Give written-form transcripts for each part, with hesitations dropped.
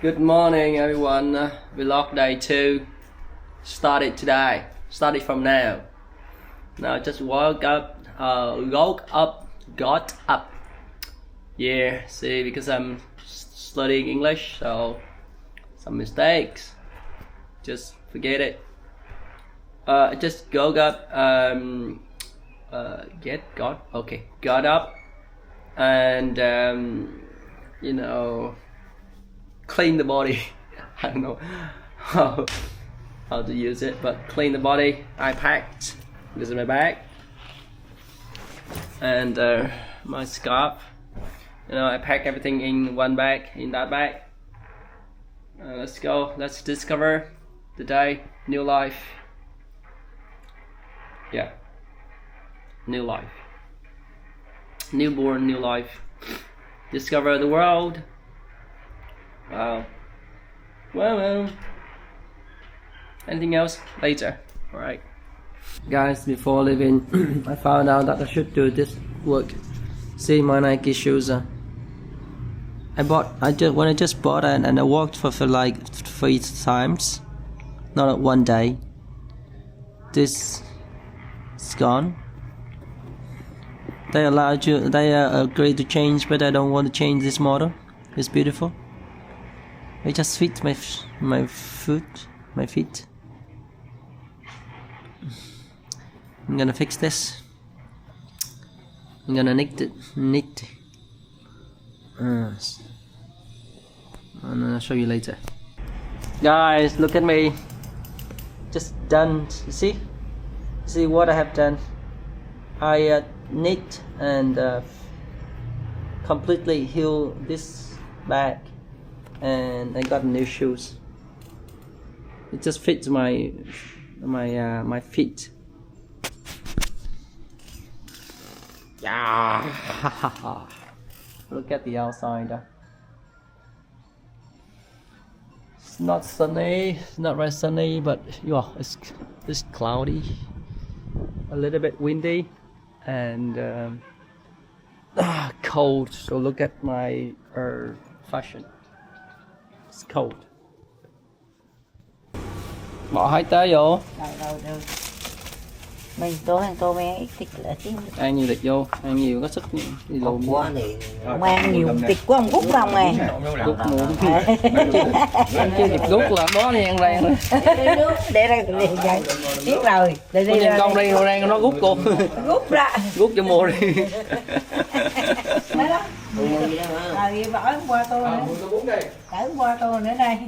Good morning everyone, vlog day 2 started today, started from now. Now just got up. Yeah, see, because I'm studying English, so some mistakes, just forget it. I just got up, got up and clean the body. I don't know how to use it, but clean the body. I packed this is my bag and my scarf. I pack everything in one bag, in that bag. Let's go, let's discover the day, new life. Yeah, new life, newborn, new life. Discover the world. Wow. Well, anything else later. Alright guys, before leaving I found out that I should do this work. See my Nike shoes. I just bought it and I walked for like 3 times, not one day. This is gone. They agree to change, but I don't want to change this model. It's beautiful. It just fits my feet. I'm gonna fix this. I'm gonna knit it. And I'll show you later. Guys, look at me. Just done. You see what I have done? I knit and completely heal this bag. And I got new shoes. It just fits my feet. Yeah. Look at the outside. It's not sunny. It's not very sunny, but yeah, it's cloudy, a little bit windy, and cold. So look at my fashion. It's cold. Bỏ 2 té vô. Rồi. Mình tô mấy ít thịt là chứ. Ăn nhiều thịt vô, ăn nhiều có sức đi lùn quá thì không ăn nhiều thịt quá không gút không à. Gút muộn. Ăn chưa thịt gút là đó thì ăn rang nữa. Để đây liền vậy. Biết rồi. Để đi ra. Con đi rang nó gút cô. Gút ra. Gút cho mua đi. Đấy đó. Rồi bỏ qua tô nữa. Để qua tô nữa đây.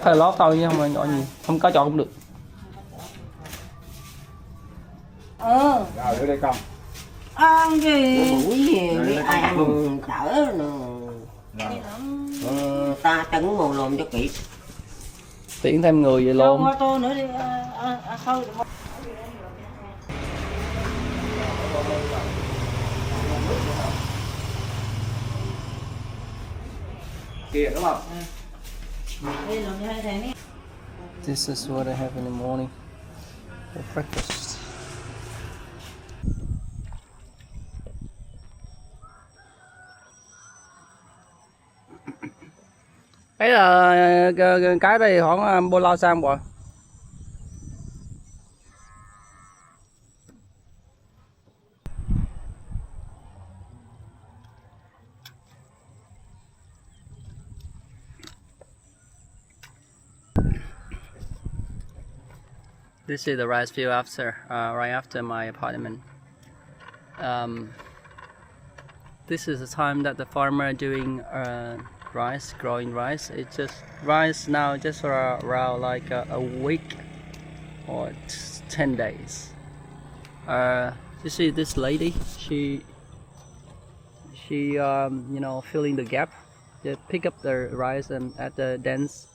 Phải lót thôi chứ không chọn gì. Không có chọn cũng được. Rồi đưa đây con. Ăn gì? Buổi gì biết ai ăn đỡ ta tấn ngồi lồm cho kỹ. Tiễn thêm người vậy luôn. Qua tô nữa đi. Thôi. Kìa đúng không? This is what I have in the morning for breakfast. Đấy là cái đây khoảng bao lâu sang rồi. This is the rice field right after my apartment. This is the time that the farmer doing rice, growing rice. It's just rice now, just around like a week or 10 days. You see this lady? She filling the gap. They pick up the rice and at the dense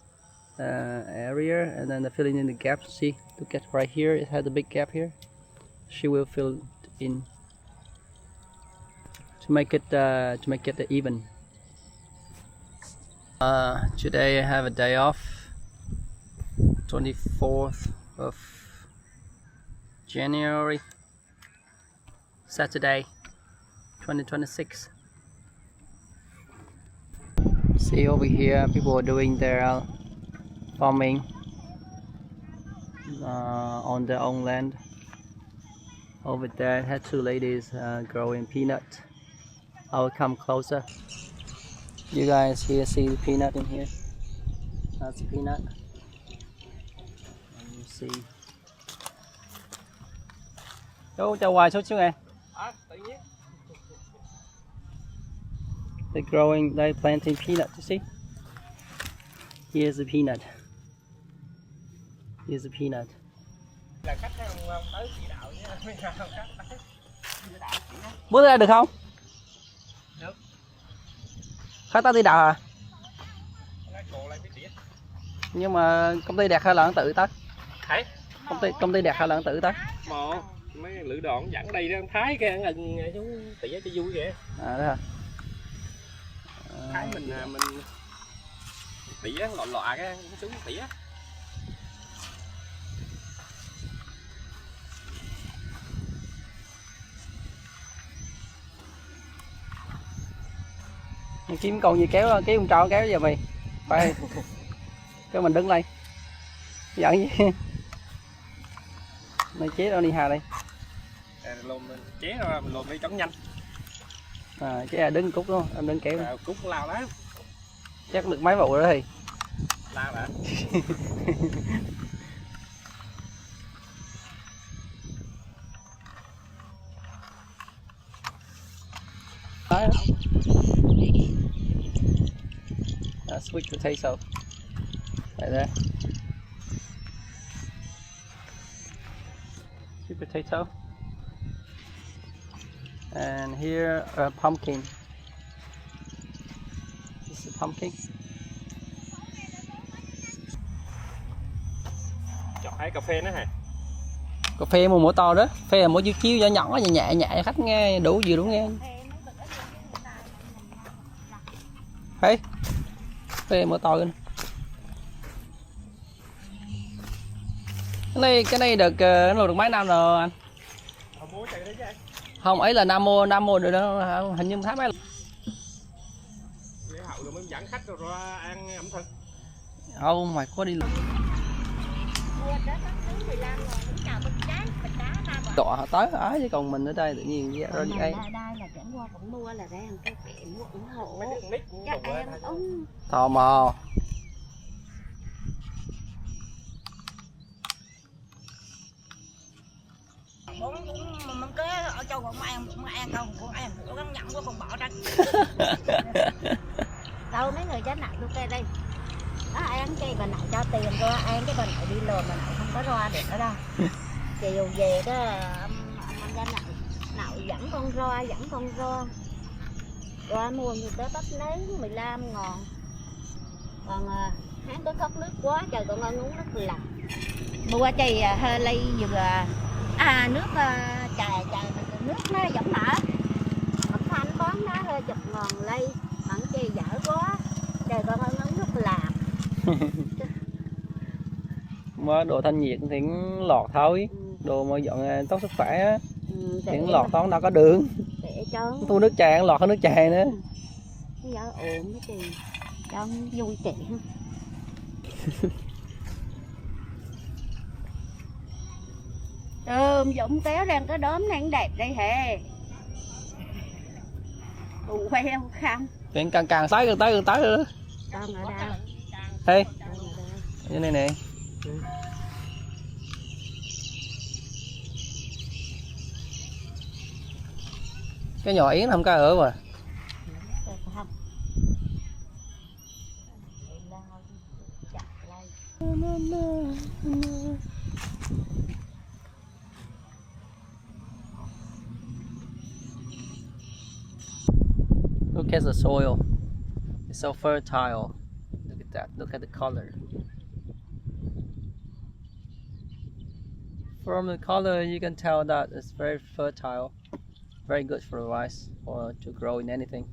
area, and then they're filling in the gaps. See, look at right here, it has a big gap here. She will fill it in to make it even. Today I have a day off, 24th of January, Saturday, 2026. See over here, people are doing their farming on their own land. Over there, had two ladies growing peanut. I will come closer. You guys here see the peanut in here? That's the peanut. And you see. Chú cho hoài chút xíu nè. They're growing, they're planting peanut, you see? Here's the peanut. Here's the peanut. Bước ra được không? Được. Khách tới đi đào à? Nhưng mà công ty đẹp hay là tự tới? Thấy? Công ty đẹp hay là tự tới? Một mấy lữ đoạn dẫn đây ra Thái cái ngừng xuống tỉa cho vui kìa. À đó hả? Thái mình tỉa lọa cái xuống tỉa. Mày kiếm con gì kéo con trâu kéo giờ mày. Phải. Cái mình đứng đây. Giận gì? Mày chế đâu đi hà đây. Lùm chế ra mình lùm đi chóng nhanh. À chế đứng cút luôn, anh đứng kéo. Cút lao lắm. Chắc được mấy vụ rồi đó thì. Lao đã. Sweet potato. Right there. Sweet potato. And here a pumpkin. This is a pumpkin. Chọn hai cà phê nữa hả? Cà phê một mũi to đó, phê là mũi chiếu nhỏ nhỏ nhẹ nhẹ khách nghe đủ vừa đủ nghe. Thấy? Phê mũi to lên. Cái này được được mấy năm rồi anh? Không ấy là Nam mô rồi đó, hình như tháng mấy. Lễ hậu rồi mới dẫn khách rồi ra ăn ẩm thực. Không mày có đi luôn. Đọa họ tới ở chứ còn mình ở đây tự nhiên vậy rồi đi đây. Đây là chẳng qua cũng mua là ra hàng cái kẹo mua ủng hộ các em Tò mò. mình cứ ở châu cũng ăn không cũng ăn của gắn nhận của còn bỏ ra đâu mấy người chết nặng tôi kê đây đó ăn cái bà nặng cho tiền cho ăn cái bà nặng đi lừa bà nặng không có roa được ở đâu chiều về đó anh ra nặng dẫn con roa mua như tới bắp nấy 15 ngàn còn hắn có khóc nước quá trời còn ơi uống nước lạnh mua chì hơi ly vừa nước trà nước nó giống nở vẫn thanh bón nó hơi chục ngàn ly vẫn chi dở quá trời con ơi uống nước làm Mà đồ thanh nhiệt thì lọt thôi, đồ mà dọn tốt sức khỏe á thì lọt toán đâu có đường thu nước trà lọt có nước trà nữa giờ ổn cái gì cho vui chị Dũng kéo đang cái đốm đang đẹp đây hề quay không không chuyện càng tới gần tới rồi con ở đâu đây như này nè cái nhỏ yến không có ở mà Look at the soil. It's so fertile. Look at that. Look at the color. From the color, you can tell that it's very fertile. Very good for rice or to grow in anything.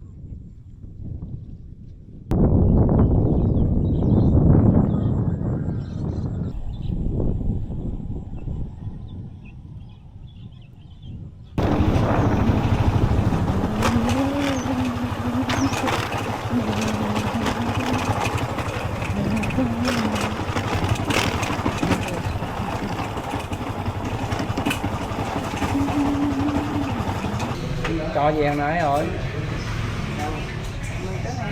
cho gì ăn nấy rồi.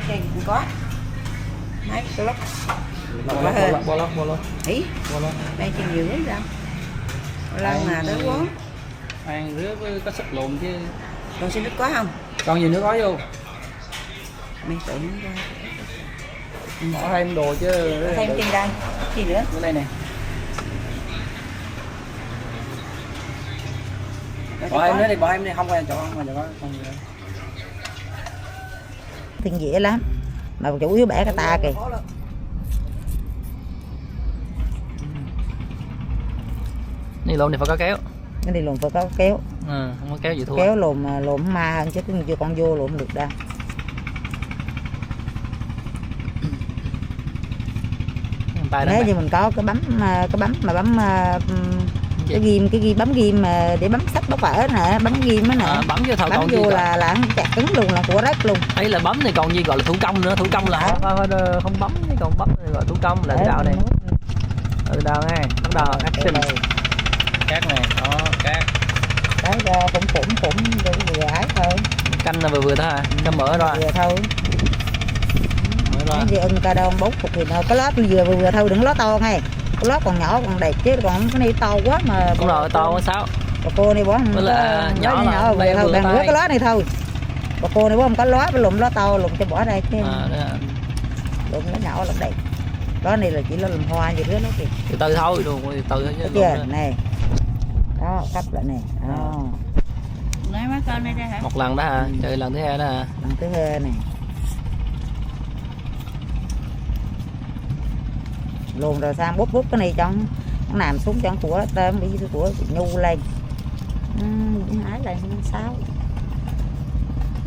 Cây cũng có. Mấy cái lốc. Bo lóc. Ý. Đây trên nhiều lắm ra. Lần mà tới quán. Ăn rứa với có súp lùn chứ. Con xin nước có không? Con nhiều nước có vô. Mình tự muốn ra. Bỏ thêm đồ chứ. Thêm tiền đây. Gì nữa? Ở đây nè. Bỏ em nữa đi, bỏ em đi, không có chỗ không mà con gì đâu. Tiền dễ lắm. Mà chủ yếu bẻ cái ta kìa. Này lộn này phải có kéo. Cái này lùm phải có kéo. Ừ, không có kéo gì thua. Kéo lùm ma hơn chứ chưa con vô lùm được đâu. Nếu như mình có cái bấm mà bấm cái ghim bấm ghim mà để bấm sách bóc vở nè, bấm ghim á nè, bấm vô thầu bấm vô là chặt cứng luôn, là của rách luôn. Ấy là bấm thì còn gì gọi là thủ công nữa, thủ công là không bấm, còn bấm thì gọi thủ công là đào này. Từ đào nghe, bắt đầu action. Cát này, đó, cát. Đấy ra cũng vừa ái thôi. Canh là vừa thôi à, cho mở ra. Vừa thôi. Nếu như ưng ca đông 40 thì nó có lót vừa thôi, đừng lót to ngay. Cái lót còn nhỏ còn đẹp chứ còn cái này to quá mà. Đúng rồi, to quá sao? Bà cô này bó nhỏ vừa thôi, bằng cái lót này thôi. Bà cô này bó không có lót, lùm lót to lùm cho bỏ đây chứ. Lùm nó nhỏ lắm đây. Đó này là chỉ là lùm hoa gì đó kìa. Từ từ thôi, từ từ chứ. Chưa nè. Đó, cắt lại nè. Đó. Lấy mấy con đây hả? Một lần đó hả? Chơi lần thứ hai đó hả? Lần thứ hai này. Luồn rồi sang bút cái này trong nó nằm xuống trong của tôm bị của nhu lên. Ái là sao?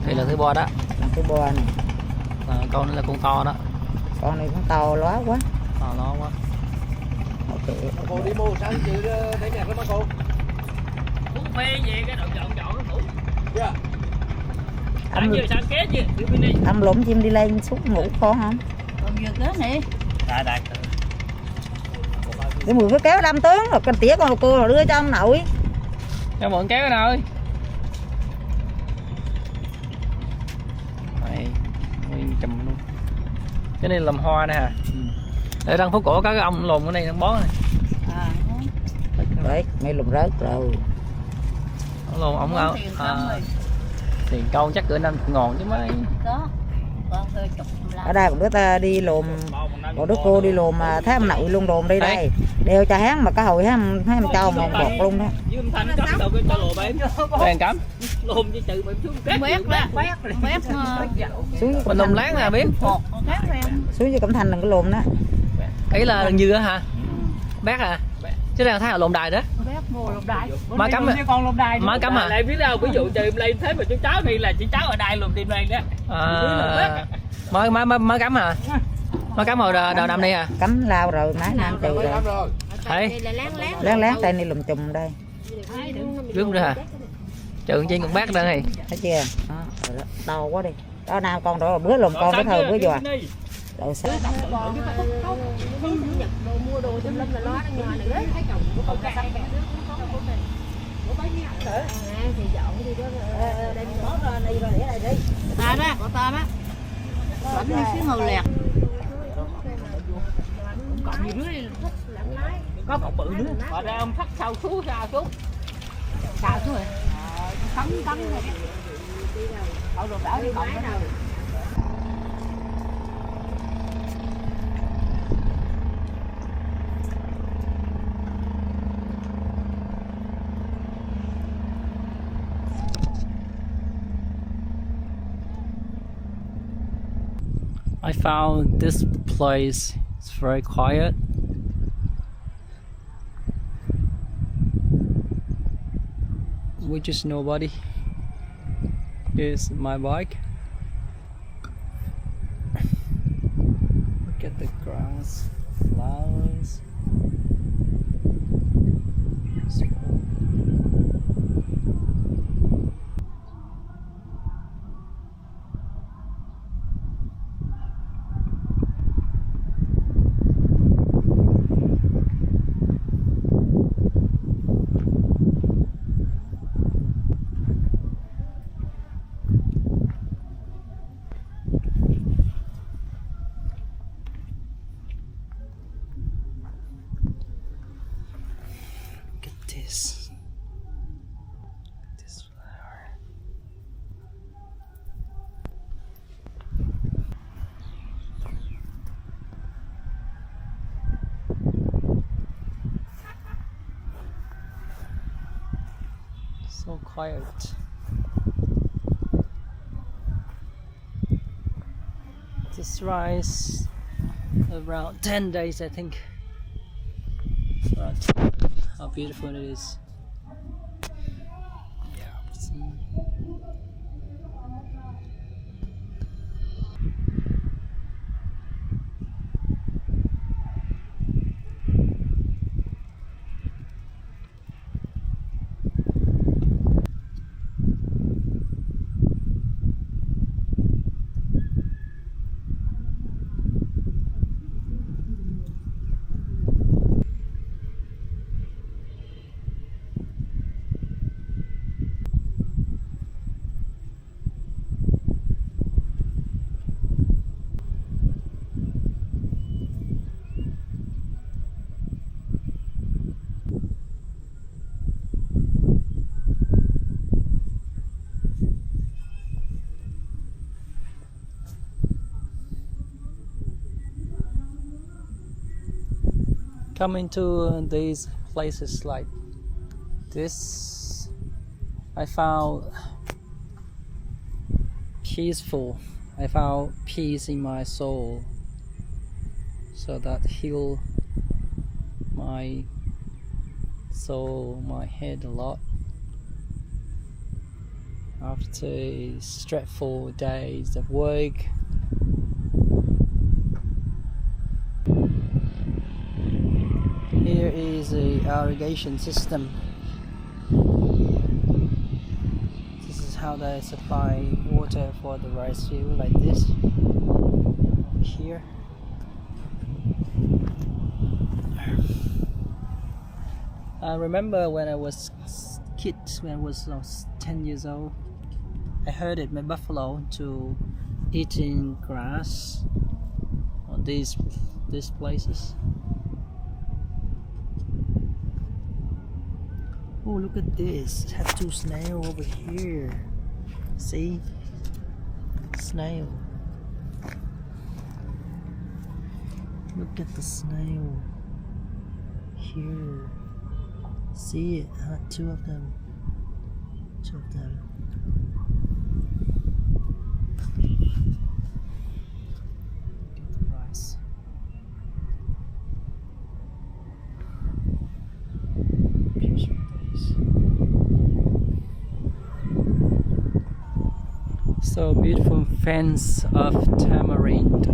Đây là thứ bo đó. Lần thứ bo này. Con này là con to đó. Con này cũng to lóa quá. To nó quá. Ok. Cô đi mua sao chứ để nhà của nó cô. Muốn phê về cái đoạn chọn nó ngủ. Dạ. Ăn vừa sang kế gì? Ăn lụm chim đi lên xuống ngủ khó không? Còn vừa kế nè. Đại. Cái mùi cái kéo đâm tướng rồi con tía con cô đưa cho ông nội. Cho mượn kéo cái nào ơi. Này, nguyên chùm luôn. Cái này làm hoa nè hả? Để đăng phố cổ có cái ông lùn ở đây đang bó này. Đấy, mấy lùm rớt rồi. Ông lùn ông áo. Tiền câu chắc cỡ 50 ngàn chứ mấy. Có. Con hơi chục lắm. Ở đây một đứa ta đi lùm, một đứa cô đi lùm mà thấy ông nội luôn đồn đi đây. Đeo cho hắn mà cái hồi hắn thấy em cho một bột luôn đó. Với âm thanh cắm đâu cái cho lùm em. Đèn cắm. Lùm chứ trừ mà xuống cát. Bét Xuống Mình lùm láng là biết. một cát em. xuống cho Cẩm Thành đừng có lùm đó. Ý là gần như á hả? Bác à? Chứ đang thấy là lùm đài đó. Bét mua lồng đài. Má cắm à? Con lùm đài. Má cắm à? Lại biết đâu ví dụ trừ lên thế mà chú cháu này là chị cháu ở đây lùm tìm này đó. Má cắm hả? Má cắm hồi đầu năm đi hả? Cắm lao rồi mấy năm từ rồi. Thấy. Láng tay này lùm chùm đây. Rước ra hả? Trừ trên con bác đây này. Thấy chưa? Đó, rồi đó. To quá đi. Đó nào con đó bữa lùm con cái thời bữa giò. Đậu sao? Mua đồ trong lâm là lo đang ngoài này đấy. Thấy chồng của con cái thì dọn thì đó đây có ra đây rồi để đây đi. Ta đó, có ta đó. Vẫn đi xíu ngầu lẹt. Còn gì dưới Có cọng bự nữa. Mà ra ông thắt sau xuống ra xuống. xào xuống rồi. Cắn này. Cậu đồ đỡ đi cọng nào. I found this place is very quiet. Which is nobody. Here's my bike. Look at the grass, flowers. So quiet. This rice around 10 days, I think. Right. How beautiful it is. Yeah, see. Coming to these places like this, I found peaceful. I found peace in my soul, so that heal my soul, my head a lot. After stressful days of work, here is a irrigation system. This is how they supply water for the rice field, like this. Over here. I remember when I was kid, when I was 10 years old, I herded my buffalo to eating grass on these places. Oh, look at this. It has two snails over here. See? Snail. Look at the snail. Here. See it? Two of them. Two of them. Get the rice. So beautiful fence of tamarind.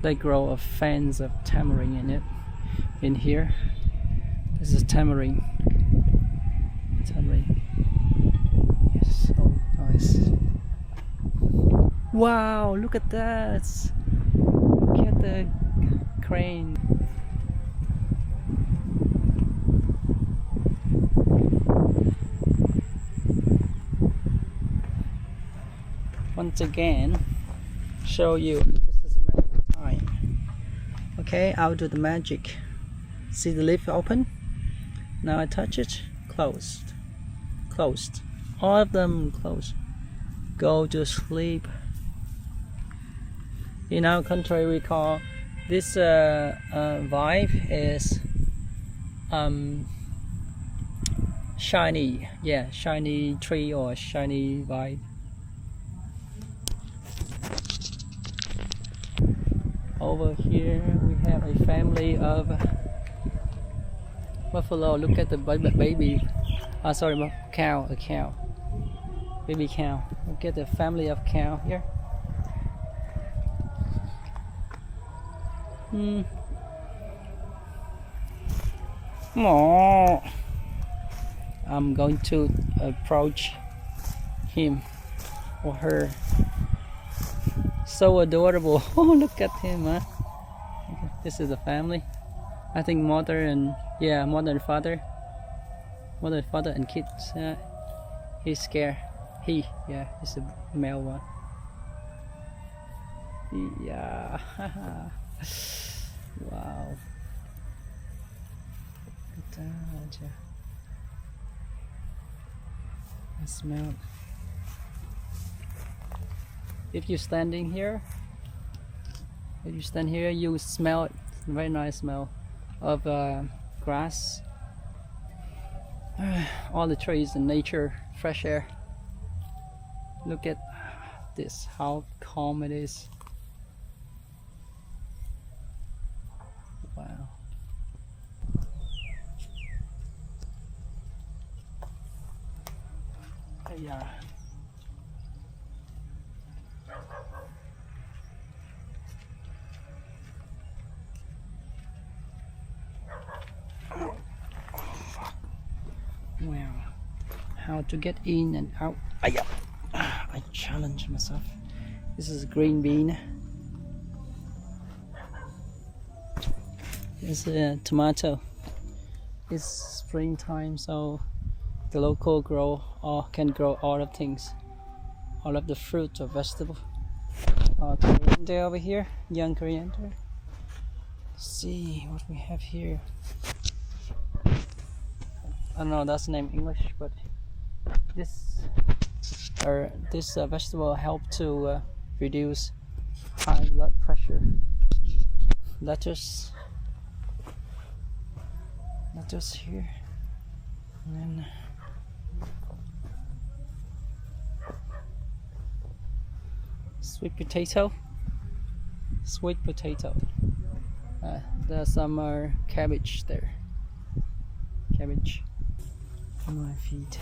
They grow a fence of tamarind in it. In here, this is tamarind. Tamarind. Yes, so nice. Wow! Look at that. Look at the crane. Once again, show you this is magic time. Okay, I'll do the magic. See the lid open? Now I touch it, closed. Closed. All of them closed. Go to sleep. In our country we call this vibe is shiny. Yeah, shiny tree or shiny vibe. Over here we have a family of buffalo. Look at the baby. Sorry, cow. A cow. Baby cow. Look at the family of cow here. Oh, I'm going to approach him or her. So adorable. Oh, look at him, huh? This is a family. I think mother and father and kids. He's scared. He's a male one. Yeah. Wow. Look at that. I smell. If you're standing here, you smell it. Very nice smell of grass. All the trees and nature, fresh air. Look at this, how calm it is. Wow. Yeah. Wow. How to get in and out. I challenge myself. This is a green bean. It's a tomato. It's springtime, so the local can grow all of things, all of the fruit or vegetable. Coriander over here, young coriander. Let's see what we have here. I don't know that's the name in English, but this vegetable help to reduce high blood pressure. Lettuce here, and then sweet potato. There's some cabbage there. Cabbage on my feet.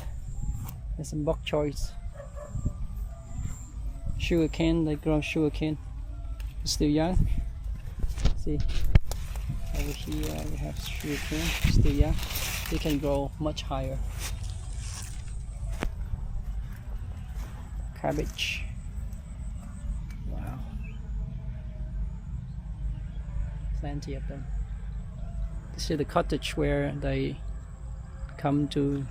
There's some bok choys. Sugar cane, they grow sugar cane. It's still young. See, over here we have sugar cane, still young. They can grow much higher. Cabbage. Wow. Plenty of them. This is the cottage where they come to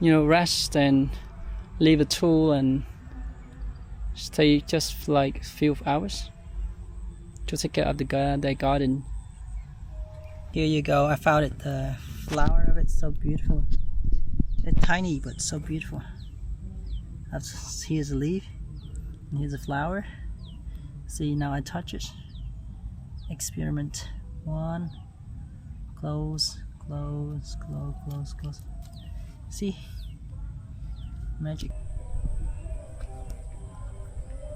rest and leave a tool and stay just like a few hours to take care of their garden. Here you go, I found it. The flower of it's so beautiful. It's tiny but so beautiful. Here's a leaf and here's a flower. See, now I touch it. Experiment 1. Close. See? Magic.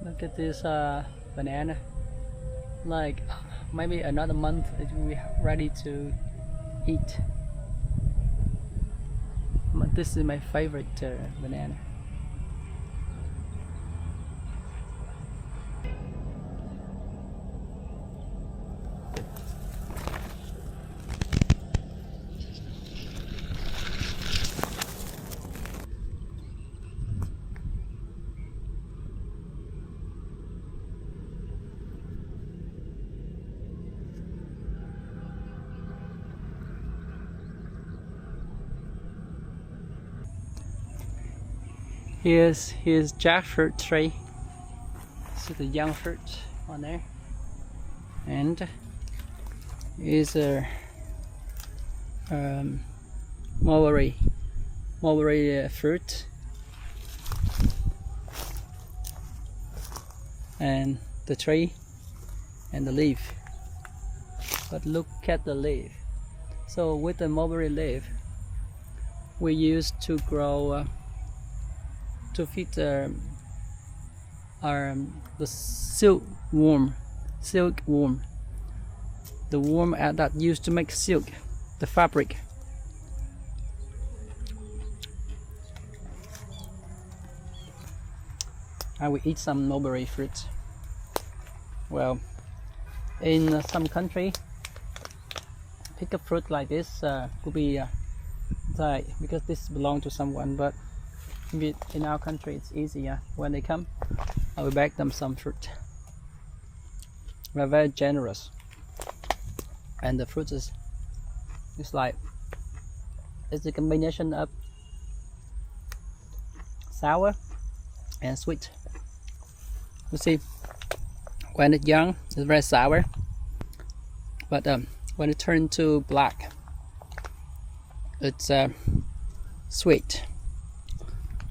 Look at this banana. Like maybe another month it will be ready to eat. This is my favorite banana. Here's jackfruit tree. See the young fruit on there, and here's a mulberry fruit, and the tree and the leaf. But look at the leaf. So with the mulberry leaf, we used to grow. To feed the silkworm, the worm that used to make silk, the fabric. I will eat some mulberry fruit. Well, in some country, pick a fruit like this could be die because this belongs to someone, but in our country it's easier. When they come, I will bag them some fruit. We're very generous, and the fruit is like it's a combination of sour and sweet. You see, when it's young it's very sour, but when it turns to black it's sweet.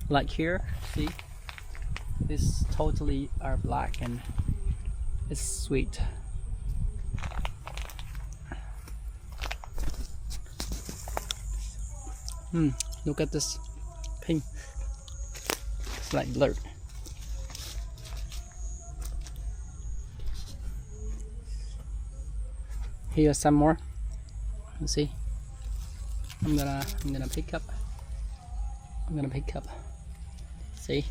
Like here, see, this totally are black and it's sweet. Look at this pink. It's like blurred. Here's some more. Let's see. I'm gonna pick up. See,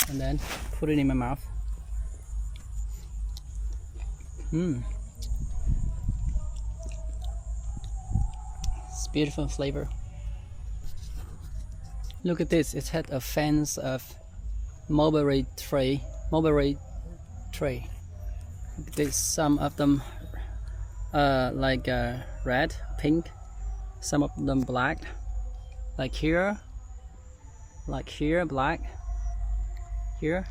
and then put it in my mouth. It's beautiful flavor. Look at this. It had a fence of mulberry tray. Look at this. Some of them like red, pink. Some of them black. Like here, black. Here.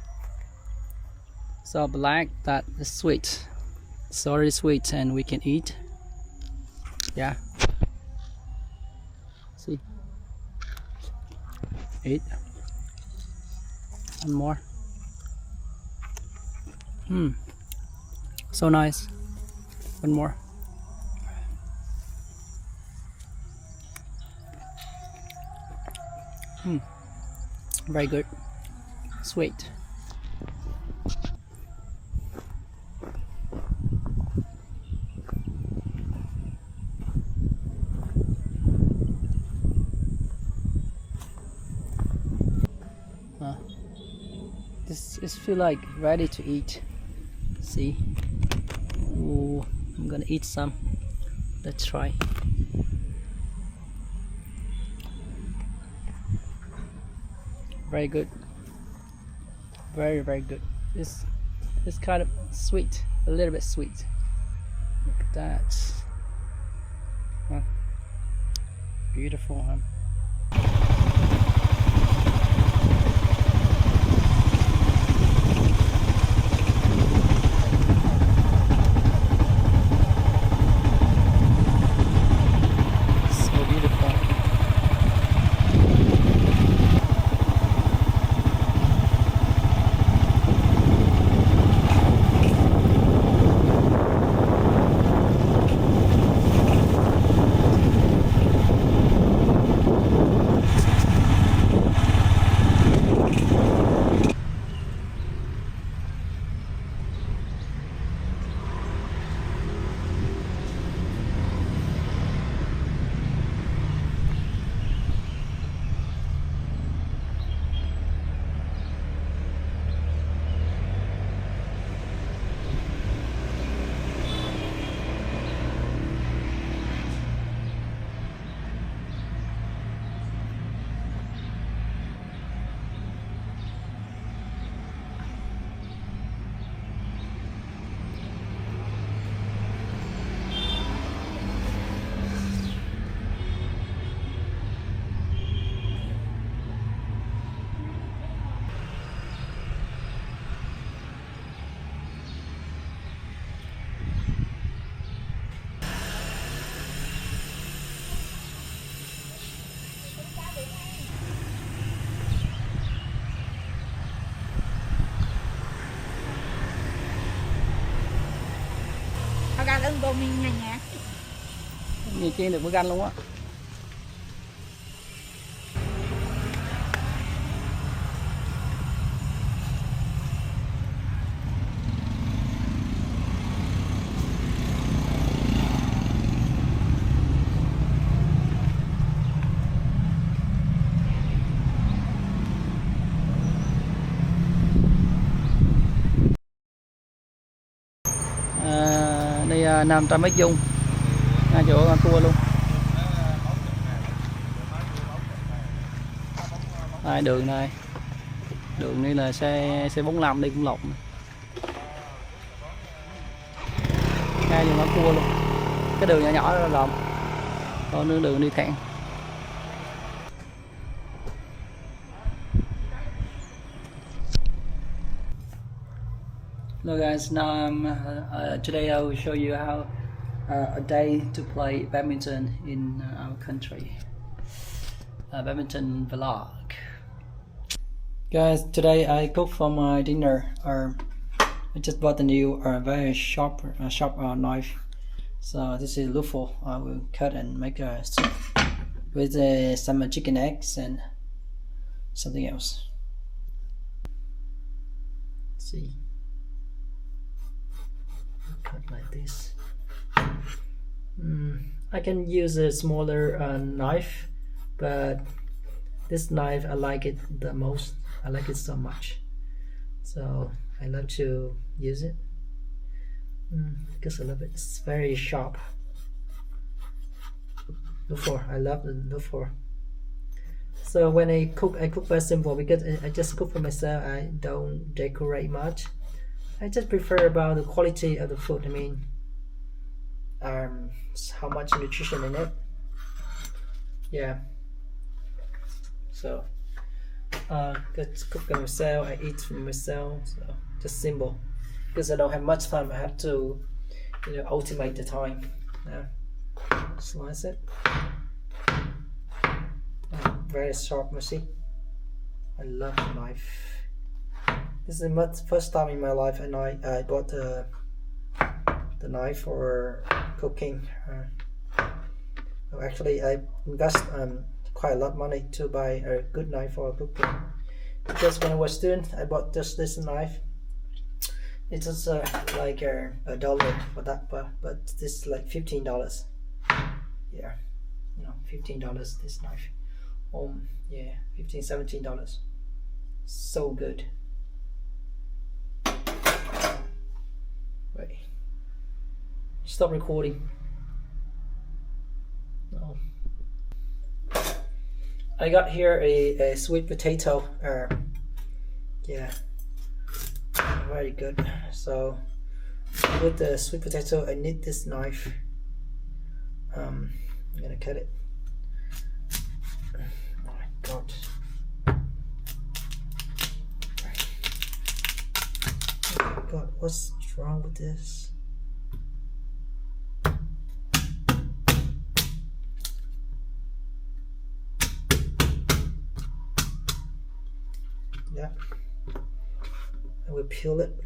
So black, that is sweet. It's already sweet and we can eat. Yeah. See. Eat. One more. So nice. One more. Very good. Sweet. This feel like ready to eat. See? Ooh, I'm gonna eat some. Let's try. Very good. Very, very good. It's kind of sweet, a little bit sweet. Look at that. Huh. Beautiful, huh? Gan ưng bông nhanh nhé. Nhìn chiên được bữa gan luôn á. Đây 500 mét vuông, ngay chỗ cua luôn. Đây đường này, đường này là xe 45 đi cũng lộn. Ngay chỗ cua luôn, cái đường nhỏ nhỏ đó là lộn, còn đường đi thẳng. Hello guys, now today I will show you how a day to play badminton in our country. Badminton vlog. Guys, today I cook for my dinner. I just bought a new very sharp knife. So this is loofah. I will cut and make a soup. with some chicken eggs and something else. Let's see, cut like this. I can use a smaller knife, but this knife I like it the most. I like it so much, so I love to use it because I love it. It's very sharp. I love the. So when I cook very simple because I just cook for myself. I don't decorate much. I just prefer about the quality of the food. I mean, how much nutrition in it. Yeah. So just cook for myself. I eat for myself. So just simple because I don't have much time. I have to, ultimate the time. Yeah. Slice it. Very sharp, see. I love the knife. This is the first time in my life, and I bought the knife for cooking. Actually, I invest quite a lot of money to buy a good knife for cooking. Because when I was a student, I bought just this knife. It's just like $1 for that, but this is like $15. Yeah, $15 this knife. Yeah, $15-17. So good. Wait, stop recording. No. I got here a sweet potato. Yeah, very good. So with the sweet potato, I need this knife. I'm gonna cut it. Oh my god. Oh my god, what's wrong with this? Yeah, I will peel it.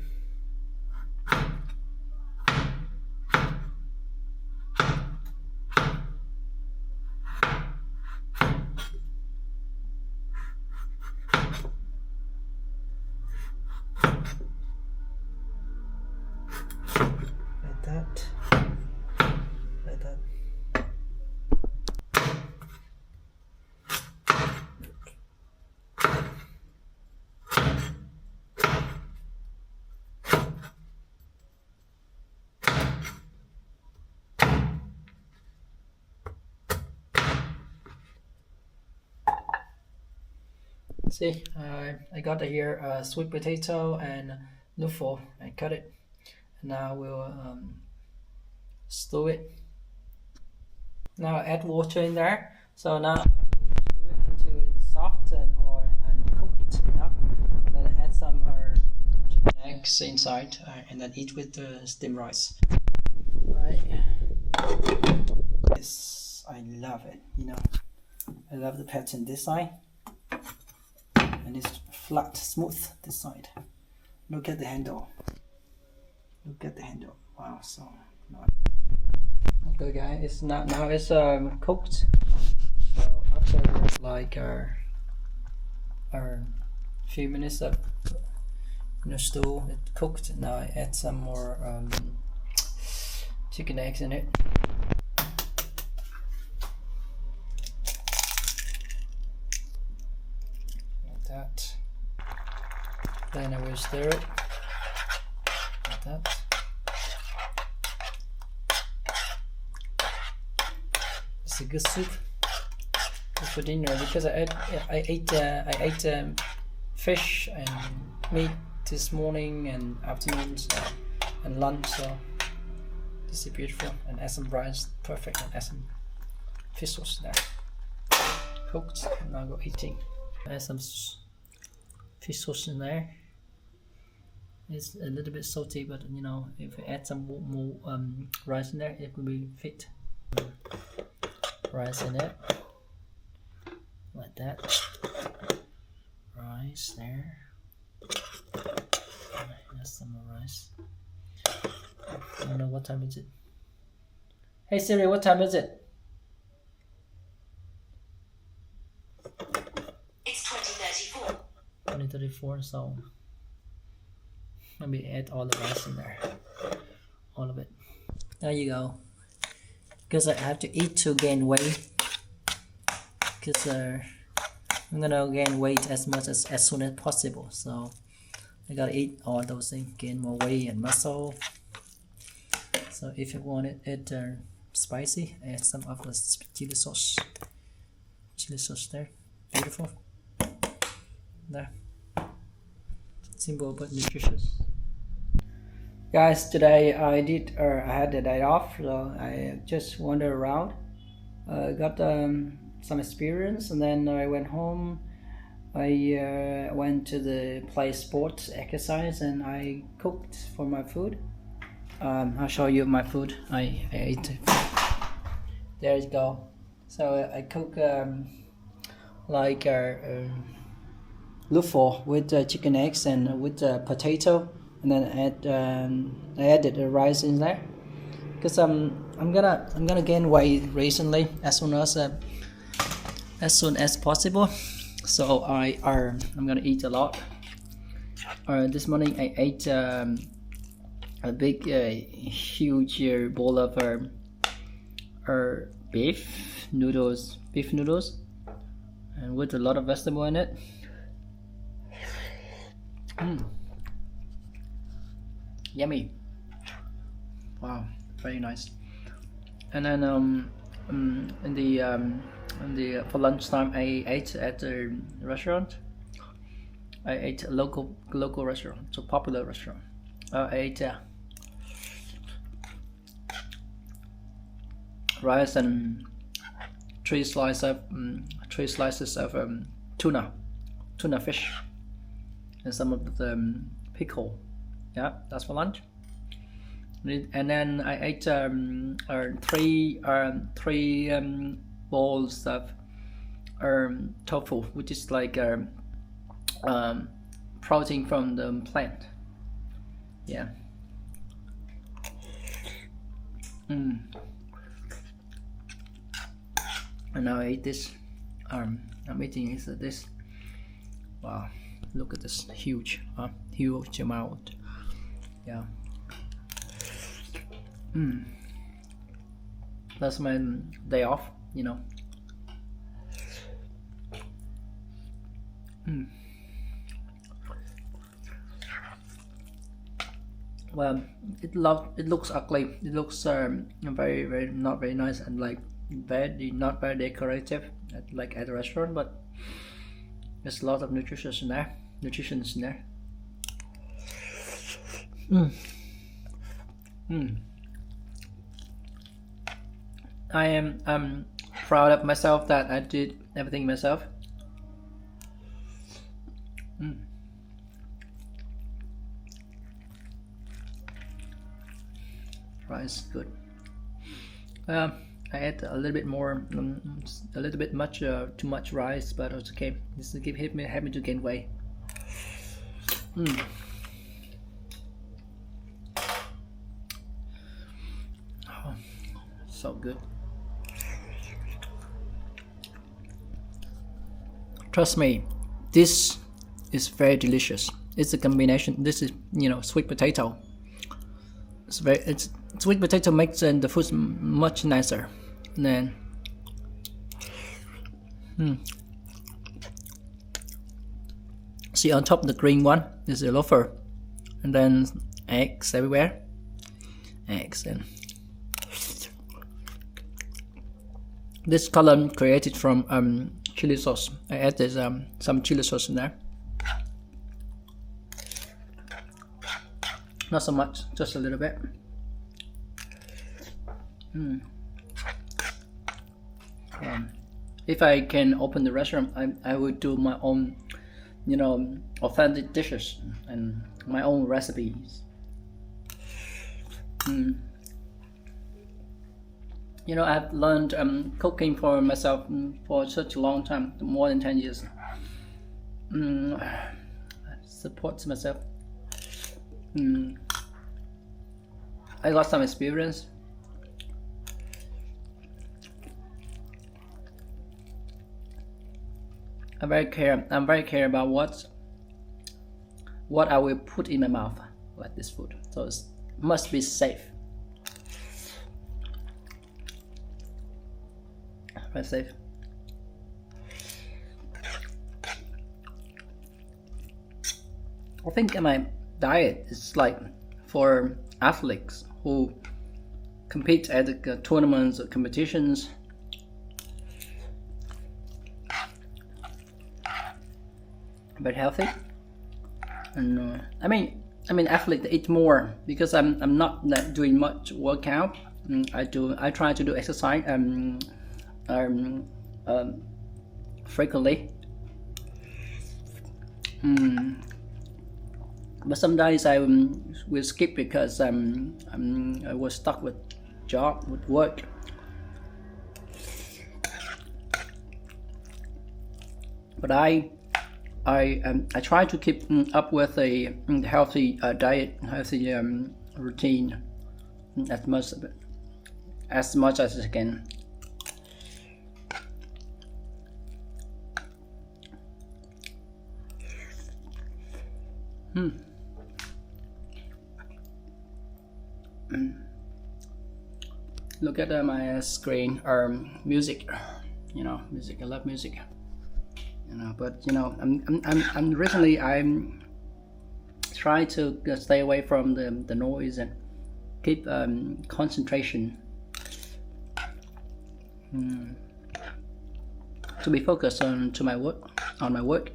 Like that. See, I got here sweet potato and loofah. I cut it. Now we'll stew it. Now add water in there. So now stew it until it's soft and cooked enough. Then add some chicken eggs inside and then eat with the steamed rice. Right. Yes, I love it. I love the pattern this side. And it's flat, smooth this side. Look at the handle. Look at the handle. Wow, so nice. Okay, guys, it's now it's cooked. So after like a few minutes of stew, it cooked. Now I add some more chicken eggs in it. That. Then I will stir it like that. It's a good soup for dinner because I ate fish and meat this morning and afternoon and lunch. So this is beautiful, and add some rice, perfect, and add some fish sauce there. Cooked, and now go eating. Add some fish sauce in there. It's a little bit salty, but if we add some more rice in there, it will be fit. Rice in it, like that. Rice there. That's some more rice. I don't know what time is it. Hey Siri, what time is it? 2034. So maybe add all the rice in there, all of it. There you go. Because I have to eat to gain weight. Because I'm gonna gain weight as much as soon as possible. So I gotta eat all those things, gain more weight and muscle. So if you want it spicy, add some of the chili sauce. Chili sauce there, beautiful. There, simple but nutritious. Guys, today I had the day off, so I just wandered around. Got some experience, and then I went home. I went to the play sports exercise, and I cooked for my food. I'll show you my food I ate. There you go. So I cook like loofah with chicken eggs and with potato, and then I added the rice in there because I'm gonna gain weight recently as soon as possible. So I'm gonna eat a lot. This morning I ate a big huge bowl of beef noodles, and with a lot of vegetable in it. Yummy. Wow, very nice. And then for lunchtime I ate at a restaurant. I ate a local restaurant, so popular restaurant. I ate rice and three slices of tuna fish, and some of the pickle. Yeah, that's for lunch. And then I ate three bowls of tofu, which is like protein from the plant. Yeah. And now I ate this. I'm eating this. Wow, look at this huge amount. Yeah. That's my day off, you know. Well, it looks ugly. It looks very not very nice, and like not very decorative like at a restaurant, but there's a lot of nutrition in there. I am proud of myself that I did everything myself. Rice good. I add a little bit more, a little bit much, too much rice, but it's okay. This will help me to gain weight. Oh, so good. Trust me, this is very delicious. It's a combination. This is, sweet potato. It's sweet potato makes the food much nicer. And then see, on top of the green one is a loafer, and then eggs everywhere. And this color created from chili sauce. I added some chili sauce in there. Not so much, just a little bit. If I can open the restaurant, I would do my own, authentic dishes and my own recipes. I've learned cooking for myself for such a long time, more than 10 years. Supports myself. I got some experience. I'm very care about what what I will put in my mouth, like this food. So it must be safe. Very safe. I think my diet is like for athletes who compete at the tournaments or competitions. Very healthy, and I mean athletes eat more because I'm not doing much workout. I try to do exercise frequently. But some days I will skip because I was stuck with work. But I try to keep up with a healthy diet, healthy routine as much as I can. Look at my screen, music. Music. I love music. But I'm recently I'm trying to stay away from the noise and keep concentration to be focused on my work.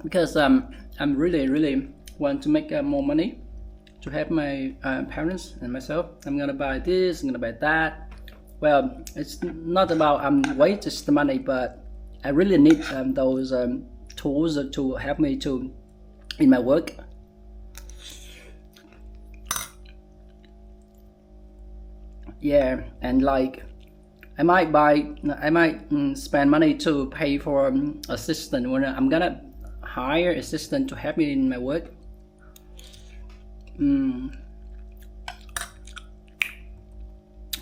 Because I'm really want to make more money to help my parents and myself. I'm gonna buy this, I'm gonna buy that. Well, it's not about waste the money, but I really need those tools to help me in my work. Yeah, and like I might spend money to pay for assistant when I'm gonna hire assistant to help me in my work.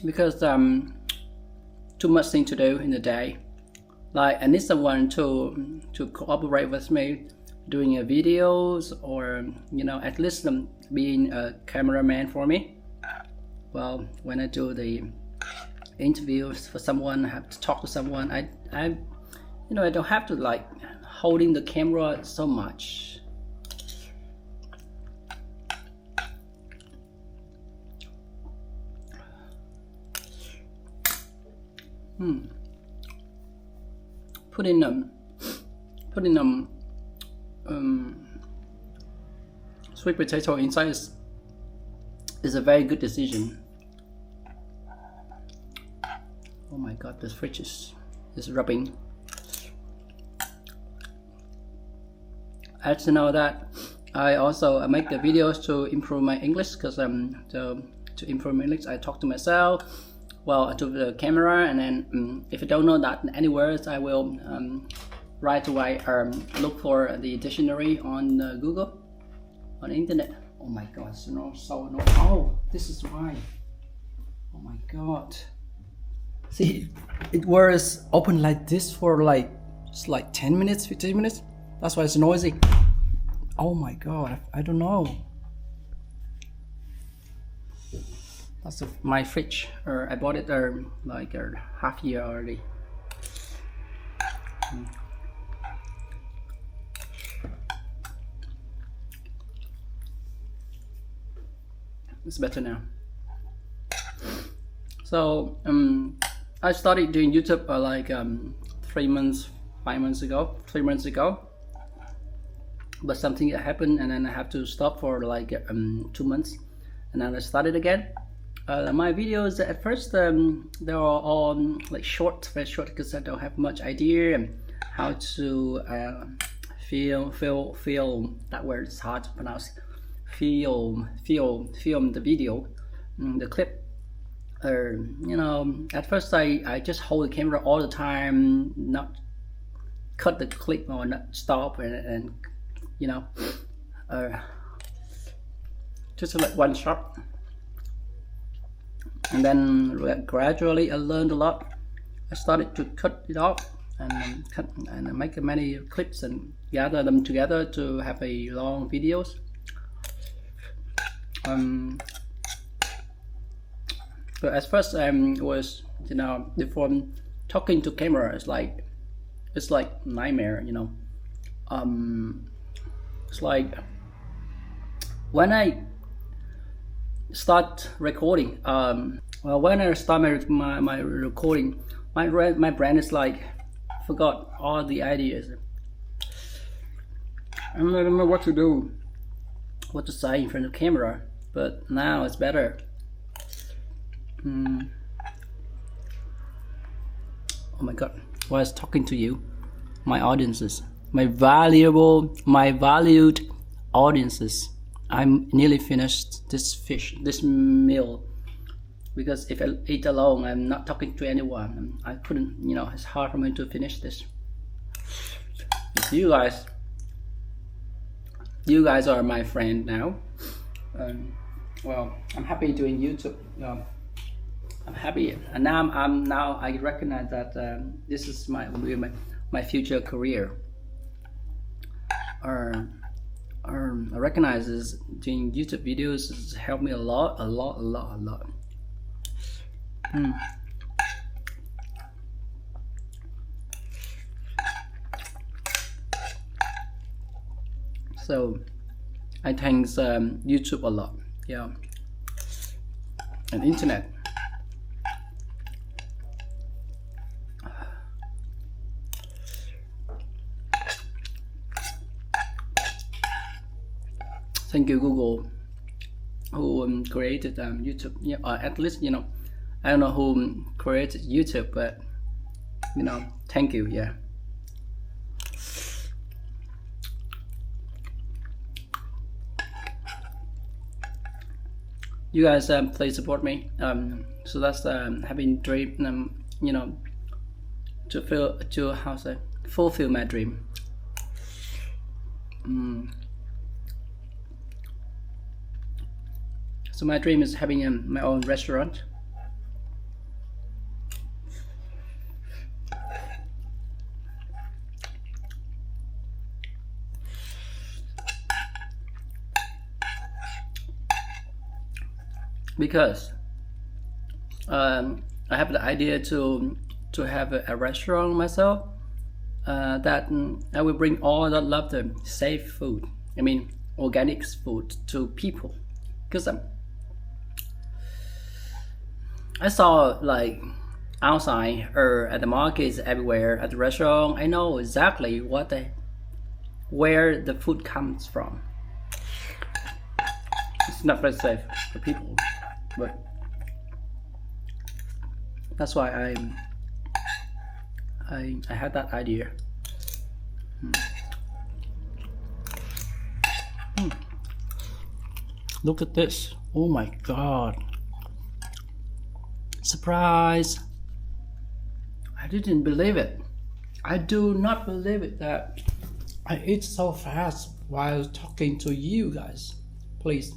Because too much thing to do in the day. Like I need someone to cooperate with me doing videos, or at least being a cameraman for me. Well, when I do the interviews for someone, I have to talk to someone. I don't have to like holding the camera so much. Putting sweet potato inside is a very good decision. Oh my god, this fridge is rubbing. I have to know that I also make the videos to improve my English, because to improve my English I talk to myself. Well, to the camera, and then if I don't know that any words, I will right away look for the dictionary on Google, on the internet. Oh my god, oh, this is why. Oh my god. See, it was open like this for it's like 10 minutes, 15 minutes. That's why it's noisy. Oh my god, I don't know. That's my fridge. I bought it like a half year already. It's better now. So I started doing YouTube like 3 months, 5 months ago, 3 months ago. But something happened, and then I have to stop for like 2 months, and then I started again. My videos at first they are all like very short, because I don't have much idea and how to film. That word is hard to pronounce. Film the video, the clip. At first I just hold the camera all the time, not cut the clip or not stop, and just like one shot. and then gradually I learned a lot. I started to cut it off and make many clips and gather them together to have a long videos. But at first was, you know, before talking to camera, it's like nightmare, you know. It's like when I start recording, well, when I start my recording, my brain is like forgot all the ideas. I don't know what to do, what to say in front of the camera. But now it's better. Oh my god, while I was talking to you, my audiences, my valued audiences, I'm nearly finished this meal, because if I eat alone, I'm not talking to anyone. I couldn't, you know, it's hard for me to finish this. You guys are my friend now. Well, I'm happy doing YouTube. I'm happy, and now I recognize that this is my future career. I recognize this, doing YouTube videos has helped me a lot. So I thank YouTube a lot, yeah, and internet. Thank you, Google, who created YouTube. Yeah, at least, you know, I don't know who created YouTube, but you know, thank you. Yeah. You guys please support me. So that's having dream, you know, to fulfill my dream. So my dream is having my own restaurant. Because I have the idea to have a restaurant myself, that I will bring all that love the safe food, I mean organic food, to people. Because I saw, like, outside or at the markets, everywhere, at the restaurant, I know exactly where the food comes from. It's not very safe for people, but that's why I had that idea. Look at this! Oh my god! Surprise! I didn't believe it. I do not believe it that I eat so fast while talking to you guys. Please,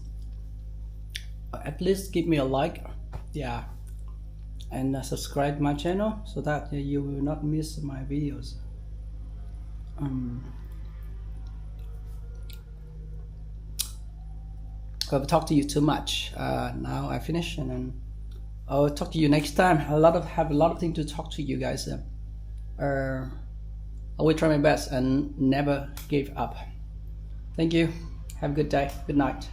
at least give me a like, yeah, and subscribe my channel so that you will not miss my videos. I've talked to you too much. Now I finish, and then I'll talk to you next time. Have a lot of things to talk to you guys. I will try my best and never give up. Thank you. Have a good day. Good night.